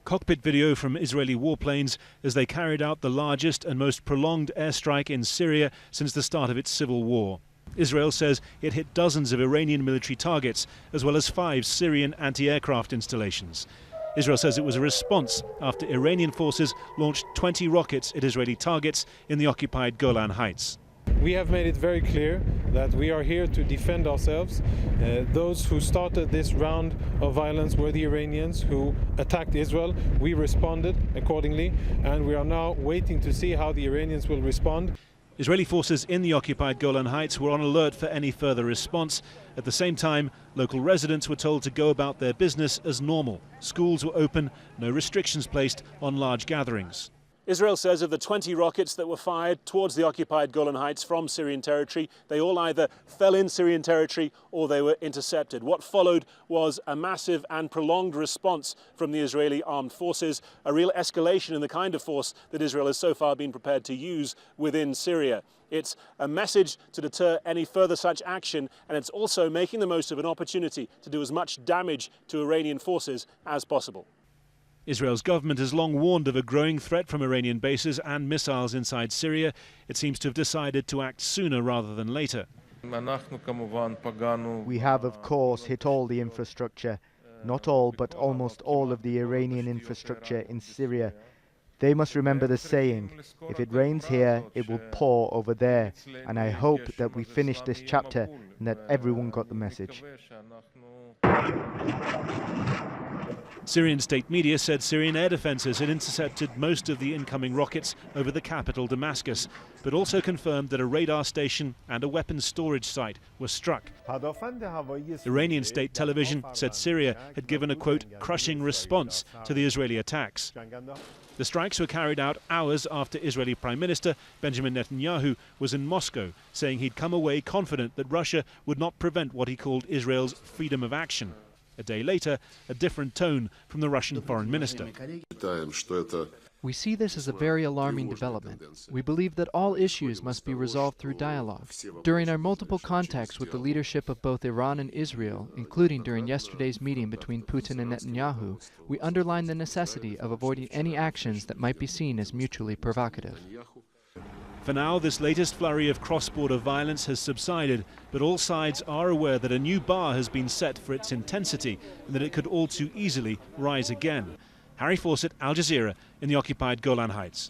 Cockpit video from Israeli warplanes as they carried out the largest and most prolonged airstrike in Syria since the start of its civil war. Israel says it hit dozens of Iranian military targets, as well as 5 Syrian anti-aircraft installations. Israel says it was a response after Iranian forces launched 20 rockets at Israeli targets in the occupied Golan Heights. We have made it very clear that we are here to defend ourselves. Those who started this round of violence were the Iranians who attacked Israel. We responded accordingly, and we are now waiting to see how the Iranians will respond. Israeli forces in the occupied Golan Heights were on alert for any further response. At the same time, local residents were told to go about their business as normal. Schools were open, no restrictions placed on large gatherings. Israel says of the 20 rockets that were fired towards the occupied Golan Heights from Syrian territory, they all either fell in Syrian territory or they were intercepted. What followed was a massive and prolonged response from the Israeli armed forces, a real escalation in the kind of force that Israel has so far been prepared to use within Syria. It's a message to deter any further such action, and it's also making the most of an opportunity to do as much damage to Iranian forces as possible. Israel's government has long warned of a growing threat from Iranian bases and missiles inside Syria. It seems to have decided to act sooner rather than later. We have, of course, hit all the infrastructure. Not all, but almost all of the Iranian infrastructure in Syria. They must remember the saying, if it rains here, it will pour over there. And I hope that we finish this chapter and that everyone got the message. Syrian state media said Syrian air defences had intercepted most of the incoming rockets over the capital, Damascus, but also confirmed that a radar station and a weapons storage site were struck. Iranian state television said Syria had given a, quote, crushing response to the Israeli attacks. The strikes were carried out hours after Israeli Prime Minister Benjamin Netanyahu was in Moscow, saying he'd come away confident that Russia would not prevent what he called Israel's freedom of action. A day later, a different tone from the Russian foreign minister. We see this as a very alarming development. We believe that all issues must be resolved through dialogue. During our multiple contacts with the leadership of both Iran and Israel, including during yesterday's meeting between Putin and Netanyahu, we underlined the necessity of avoiding any actions that might be seen as mutually provocative. For now, this latest flurry of cross-border violence has subsided, but all sides are aware that a new bar has been set for its intensity and that it could all too easily rise again. Harry Fawcett, Al Jazeera, in the occupied Golan Heights.